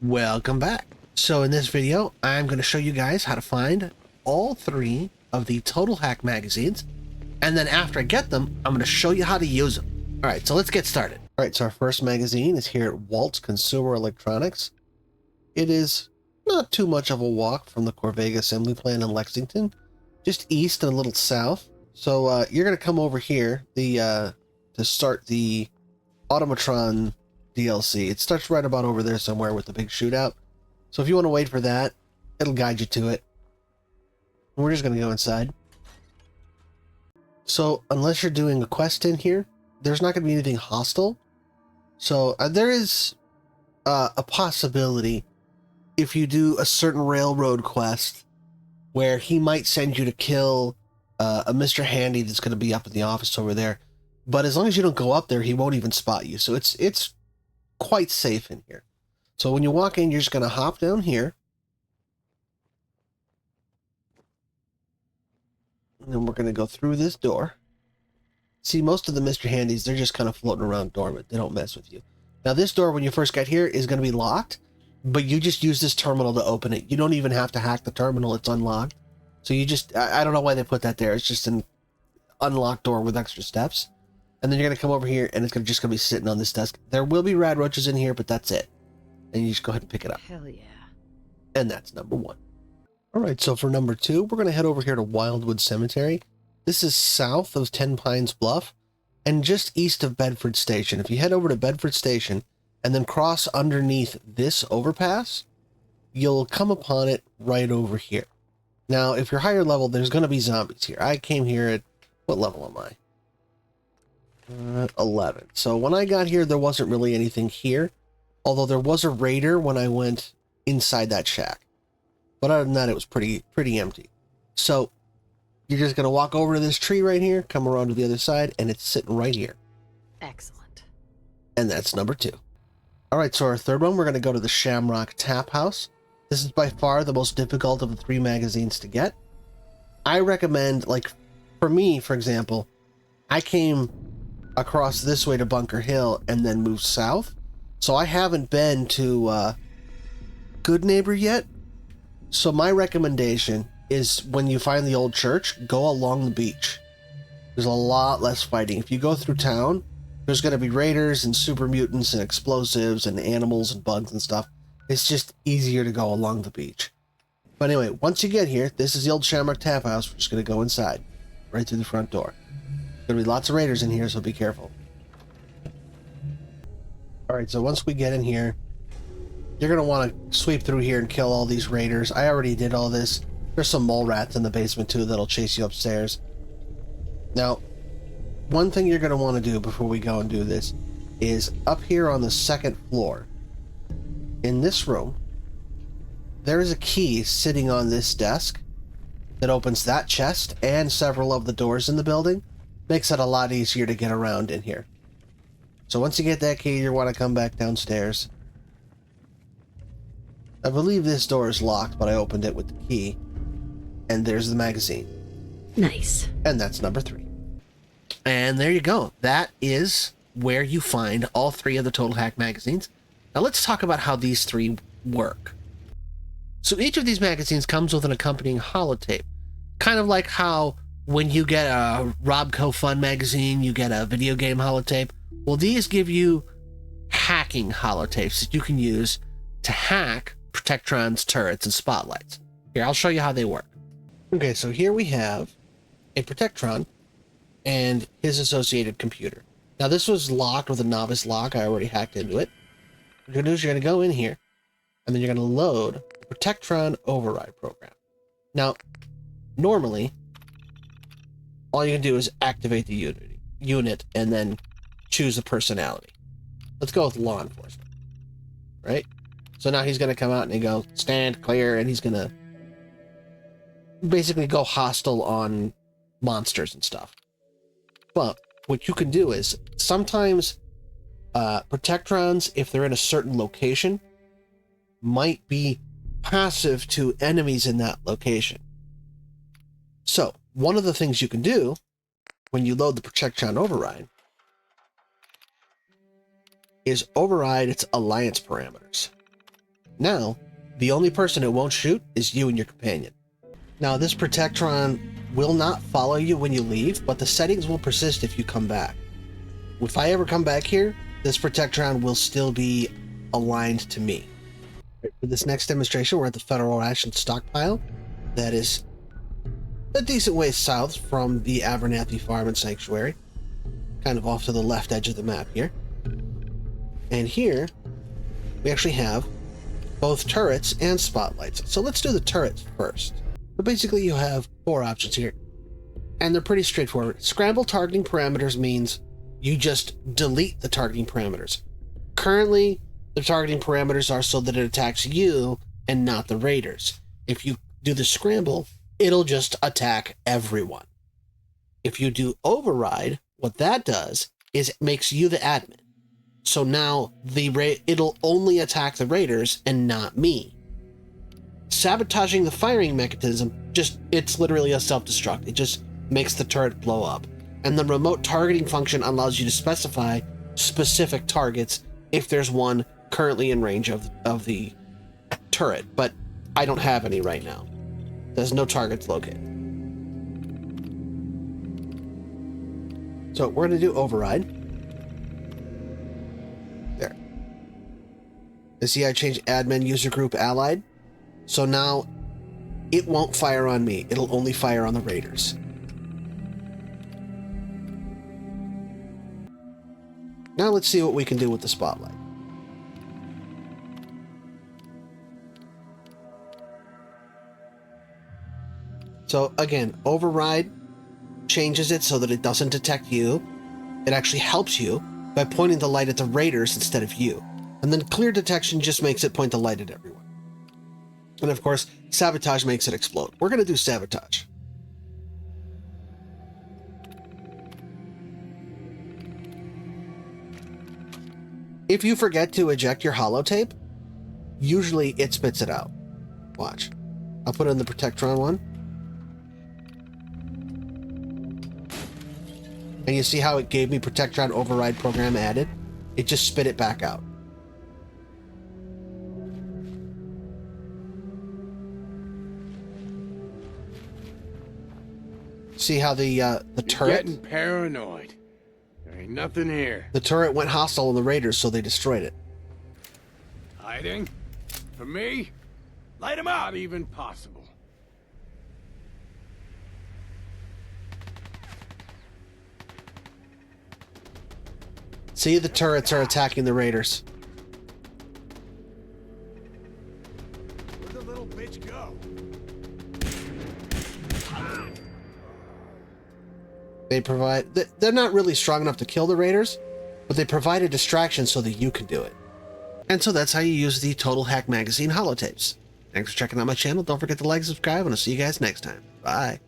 Welcome back. So in this video, I'm going to show you guys how to find all three of the Total Hack magazines. And then after I get them, I'm going to show you how to use them. All right, so let's get started. All right, so our first magazine is here at Walt's Consumer Electronics. It is not too much of a walk from the Corvega assembly plant in Lexington, just east and a little south. So you're going to come over here to start the Automatron DLC. It starts right about over there somewhere with the big shootout. So if you want to wait for that, it'll guide you to it. We're just going to go inside. So unless you're doing a quest in here, there's not going to be anything hostile. So there is a possibility if you do a certain railroad quest where he might send you to kill a Mr. Handy that's going to be up in the office over there. But as long as you don't go up there, he won't even spot you. So it's quite safe in here. So when you walk in, you're just going to hop down here. And then we're going to go through this door. See, most of the Mr. Handys, they're just kind of floating around dormant. They don't mess with you. Now, this door, when you first get here, is going to be locked. But you just use this terminal to open it. You don't even have to hack the terminal. It's unlocked. So you just, I don't know why they put that there. It's just an unlocked door with extra steps. And then you're going to come over here, and it's just going to be sitting on this desk. There will be rad roaches in here, but that's it. And you just go ahead and pick it up. Hell yeah. And that's number one. All right, so for number two, we're going to head over here to Wildwood Cemetery. This is south of 10 Pines Bluff and just east of Bedford Station. If you head over to Bedford Station and then cross underneath this overpass, you'll come upon it right over here. Now, if you're higher level, there's going to be zombies here. I came here at, what level am I? 11. So when I got here, there wasn't really anything here, although there was a raider when I went inside that shack. But other than that, it was pretty empty. So you're just going to walk over to this tree right here, come around to the other side, and it's sitting right here. Excellent. And that's number two. All right, so our third one, we're going to go to the Shamrock Tap House. This is by far the most difficult of the three magazines to get. I recommend, like, for me, for example, I came across this way to Bunker Hill and then moved south. So I haven't been to Good Neighbor yet. So my recommendation is when you find the old church, go along the beach. There's a lot less fighting. If you go through town, there's going to be raiders and super mutants and explosives and animals and bugs and stuff. It's just easier to go along the beach. But anyway, once you get here, this is the old Shamrock Tap House. We're just going to go inside, right through the front door. There's going to be lots of raiders in here, so be careful. Alright, so once we get in here, you're going to want to sweep through here and kill all these raiders. I already did all this. There's some mole rats in the basement too that'll chase you upstairs. Now, one thing you're going to want to do before we go and do this is up here on the second floor, in this room, there is a key sitting on this desk that opens that chest and several of the doors in the building. Makes it a lot easier to get around in here. So once you get that key, you want to come back downstairs. I believe this door is locked, but I opened it with the key. And there's the magazine. Nice. And that's number three. And there you go. That is where you find all three of the Total Hack magazines. Now let's talk about how these three work. So each of these magazines comes with an accompanying holotape. Kind of like how when you get a Robco Fun magazine, you get a video game holotape. Well, these give you hacking holotapes that you can use to hack Protectron's turrets and spotlights. Here, I'll show you how they work. Okay, so here we have a Protectron and his associated computer. Now, this was locked with a novice lock. I already hacked into it. What you're going to do is you're going to go in here, and then you're going to load the Protectron override program. Now, normally, all you can do is activate the unit and then choose a personality. Let's go with law enforcement, right? So now he's going to come out and go, stand clear, and he's going to basically go hostile on monsters and stuff. But what you can do is sometimes Protectrons, if they're in a certain location, might be passive to enemies in that location. So one of the things you can do when you load the Protectron override is override its alliance parameters. Now, the only person it won't shoot is you and your companion. Now, this Protectron will not follow you when you leave, but the settings will persist if you come back. If I ever come back here, this Protectron will still be aligned to me. For this next demonstration, we're at the Federal Ration Stockpile. That is a decent way south from the Abernathy Farm and Sanctuary. Kind of off to the left edge of the map here. And here, we actually have both turrets and spotlights. So let's do the turrets first. So basically you have 4 options here, and they're pretty straightforward. Scramble targeting parameters means you just delete the targeting parameters. Currently, the targeting parameters are so that it attacks you and not the raiders. If you do the scramble, it'll just attack everyone. If you do override, what that does is it makes you the admin. So now it'll only attack the raiders and not me. Sabotaging the firing mechanism, it's literally a self-destruct. It just makes the turret blow up. And the remote targeting function allows you to specify specific targets if there's one currently in range of the turret, but I don't have any right now. There's no targets located. So we're going to do override. There. You see I changed admin user group allied? So now it won't fire on me. It'll only fire on the raiders. Now let's see what we can do with the spotlight. So again, override changes it so that it doesn't detect you. It actually helps you by pointing the light at the raiders instead of you. And then clear detection just makes it point the light at everyone. And of course, sabotage makes it explode. We're going to do sabotage. If you forget to eject your holotape, usually it spits it out. Watch. I'll put it in the Protectron one. And you see how it gave me Protectron override program added? It just spit it back out. See how the turret... Getting paranoid. There ain't nothing here. The turret went hostile on the raiders, so they destroyed it. Hiding? From me? Light him up! Not even possible. See, the turrets are attacking the raiders. Where'd the little bitch go? They provide... They're not really strong enough to kill the raiders, but they provide a distraction so that you can do it. And so that's how you use the Total Hack Magazine holotapes. Thanks for checking out my channel. Don't forget to like and subscribe, and I'll see you guys next time. Bye.